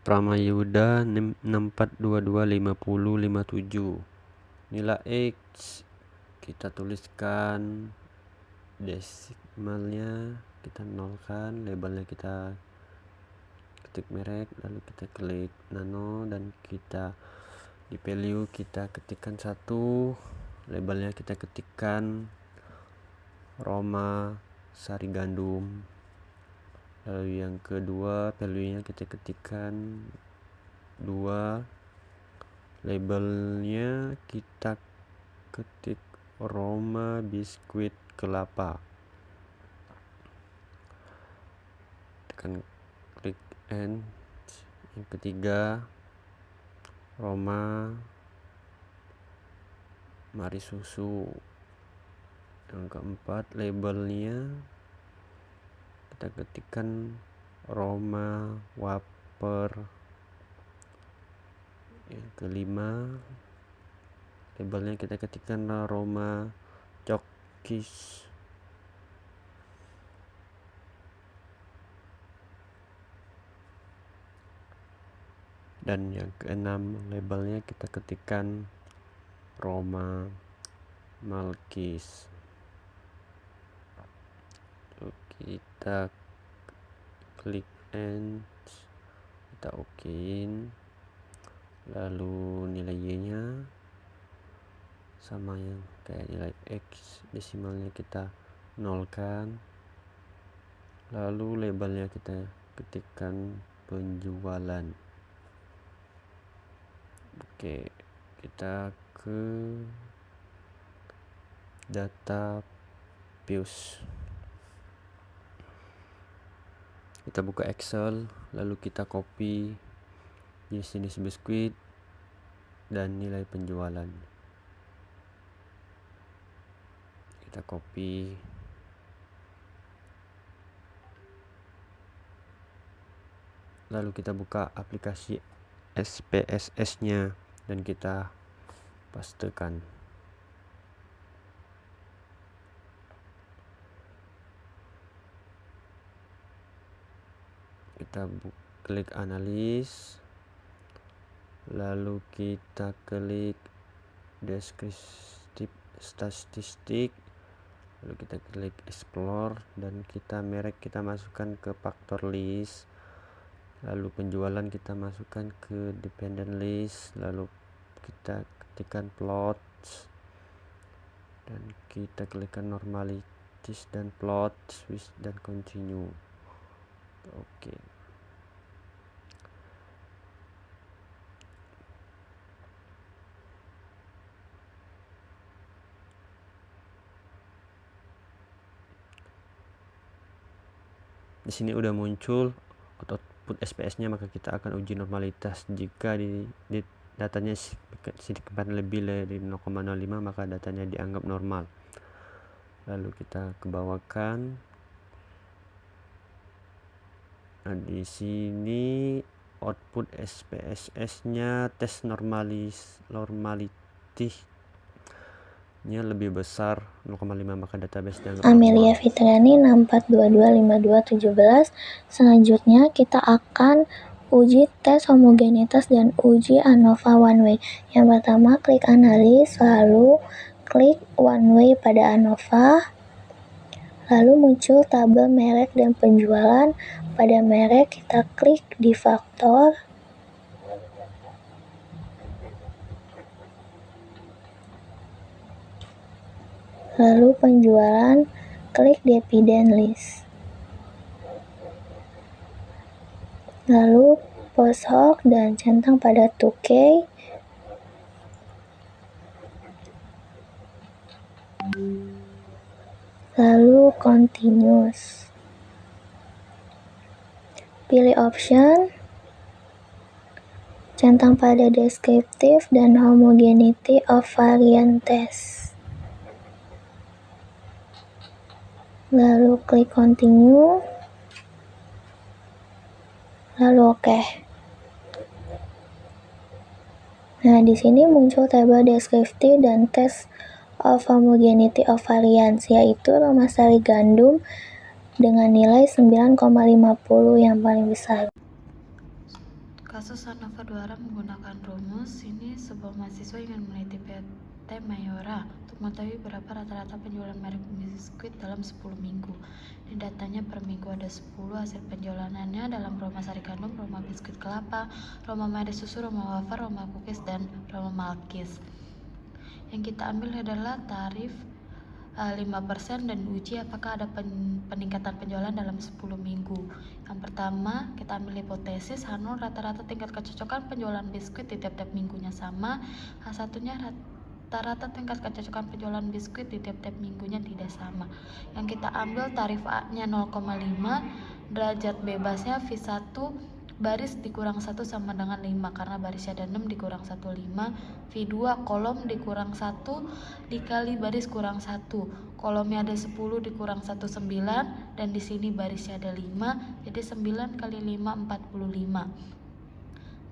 Pramayuda 64225057. Nilai X kita tuliskan, desimalnya kita nolkan, labelnya kita ketik merek, lalu kita klik nano, dan kita di value kita ketikkan 1, labelnya kita ketikkan Roma Sari Gandum. Lalu yang kedua, value nya kita ketikkan 2, labelnya kita ketik Roma Biskuit Kelapa. Tekan klik end. Yang ketiga, Roma Mari Susu. Yang keempat, labelnya kita ketikkan Roma Waper. Yang kelima, labelnya kita ketikkan Roma Cokis. Dan yang keenam, labelnya kita ketikkan Roma Malkis. Kita klik end, kita okein, lalu nilai Y nya sama yang kayak nilai X, desimalnya kita nolkan, lalu labelnya kita ketikkan penjualan. Oke, kita ke data views. Kita buka Excel, lalu kita copy jenis biskuit dan nilai penjualan. Kita copy, lalu kita buka aplikasi SPSS nya dan kita pastekan. Kita klik analis, lalu kita klik deskriptif statistik, lalu kita klik explore, dan kita merek kita masukkan ke factor list, lalu penjualan kita masukkan ke dependent list, lalu kita ketikkan plot dan kita klikkan normalities dan plot, switch dan continue. Oke. Di sini udah muncul output SPS-nya, maka kita akan uji normalitas. Jika di datanya sedikit lebih dari 0,05, maka datanya dianggap normal. Lalu kita kebawakan. Nah, di sini output SPSS-nya tes normality nya lebih besar 0,5, maka database dianggap Amelia Fitriani 64225217. Selanjutnya kita akan uji tes homogenitas dan uji ANOVA one way. Yang pertama, klik analis, lalu klik one way pada ANOVA, lalu muncul tabel merek dan penjualan. Pada merek kita klik di faktor, lalu penjualan klik dependent list, lalu post hoc dan centang pada 2K, lalu continuous. Pilih option centang pada deskriptif dan homogeneity of variant test, lalu klik continue, lalu oke. Nah, di sini muncul tabel deskriptif dan test of homogeneity of variance, yaitu Roma Sari Gandum dengan nilai 9,50 yang paling besar. Kasus Anova 2 menggunakan rumus. Ini sebuah mahasiswa ingin meneliti PT Mayora untuk mengetahui berapa rata-rata penjualan merek biskuit dalam 10 minggu. Di datanya per minggu ada 10 hasil penjualannya dalam Roma Sari Kandung, Roma Biskuit Kelapa, Roma Made Susu, Roma Wafer, Roma Cookies, dan Roma Malkis. Yang kita ambil adalah tarif 5% dan uji apakah ada peningkatan penjualan dalam 10 minggu. Yang pertama, kita ambil hipotesis H0 rata-rata tingkat kecocokan penjualan biskuit di tiap-tiap minggunya sama. H1-nya rata-rata tingkat kecocokan penjualan biskuit di tiap-tiap minggunya tidak sama. Yang kita ambil tarif A-nya 0,5, derajat bebasnya V1 baris dikurang 1 sama dengan 5 karena barisnya ada 6 dikurang 1 5. V2 kolom dikurang 1 dikali baris kurang 1. Kolomnya ada 10 dikurang 1 9 dan di sini barisnya ada 5. Jadi 9 kali 5 45.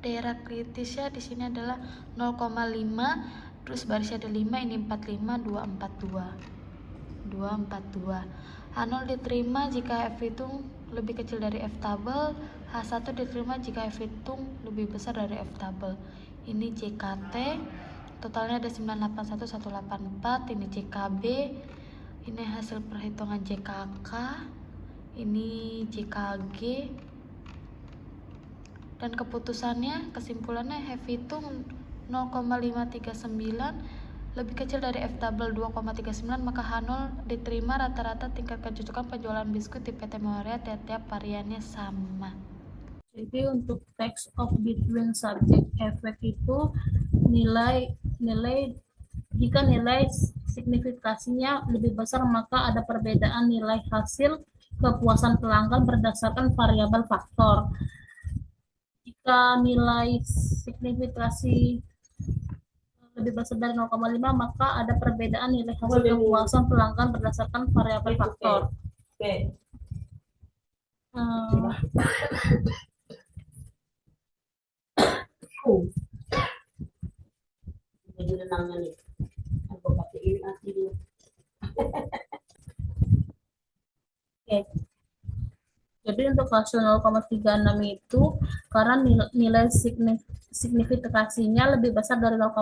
Daerah kritisnya di sini adalah 0,5 terus barisnya ada 5 ini 45 242. H0 diterima jika F hitung lebih kecil dari F tabel. H1 diterima jika F hitung lebih besar dari F tabel. Ini JKT, totalnya ada 981184. Ini JKB, ini hasil perhitungan JKK, ini JKG. Dan keputusannya, kesimpulannya F hitung 0,539 lebih kecil dari F tabel 2,39, maka H0 diterima rata-rata tingkat kecocokan penjualan biskuit di PT Mayora tiap-tiap variannya sama. Jadi untuk text of between subject effect itu nilai jika nilai signifikasinya lebih besar maka ada perbedaan nilai hasil kepuasan pelanggan berdasarkan variabel faktor. Jika nilai signifikasi lebih besar dari 0,5 maka ada perbedaan nilai hasil kepuasan pelanggan berdasarkan variabel faktor. Jadi untuk hasil 0,36 itu karena nilai signifikasinya lebih besar dari 0,5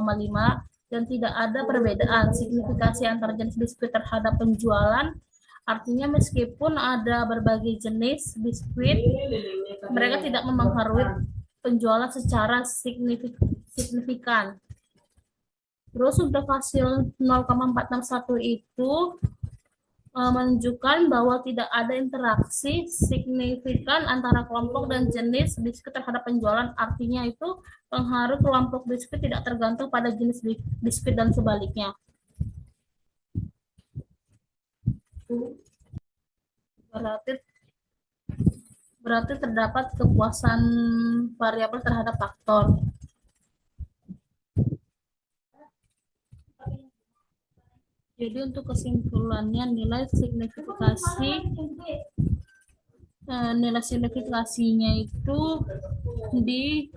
dan tidak ada perbedaan signifikasi antar jenis biskuit terhadap penjualan. Artinya meskipun ada berbagai jenis biskuit, mereka tidak mempengaruhi penjualan secara signifikan. Terus untuk hasil 0,461 itu menunjukkan bahwa tidak ada interaksi signifikan antara kelompok dan jenis biskuit terhadap penjualan. Artinya itu pengaruh kelompok biskuit tidak tergantung pada jenis biskuit dan sebaliknya. Berarti terdapat kepuasan variabel terhadap faktor. Jadi untuk kesimpulannya nilai signifikasinya itu di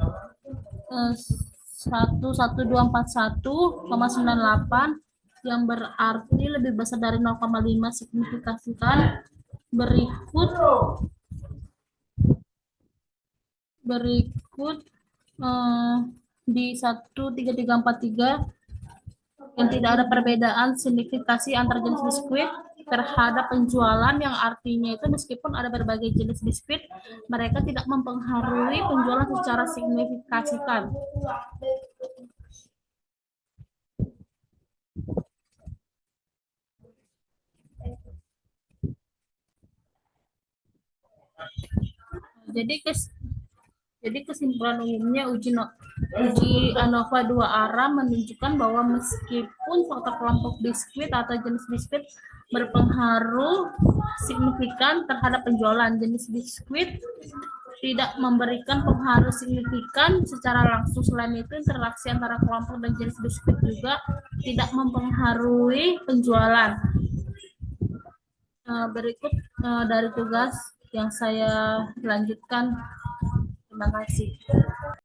11241,98 yang berarti lebih besar dari 0,5 signifikasikan. Berikut di 13343 yang tidak ada perbedaan signifikasi antar jenis biskuit terhadap penjualan, yang artinya itu meskipun ada berbagai jenis biskuit, mereka tidak mempengaruhi penjualan secara signifikan. Jadi kesimpulan umumnya uji ANOVA 2 arah menunjukkan bahwa meskipun faktor kelompok biskuit atau jenis biskuit berpengaruh signifikan terhadap penjualan, jenis biskuit tidak memberikan pengaruh signifikan secara langsung. Selain itu, interaksi antara kelompok dan jenis biskuit juga tidak mempengaruhi penjualan. Berikut dari tugas yang saya lanjutkan. Terima kasih.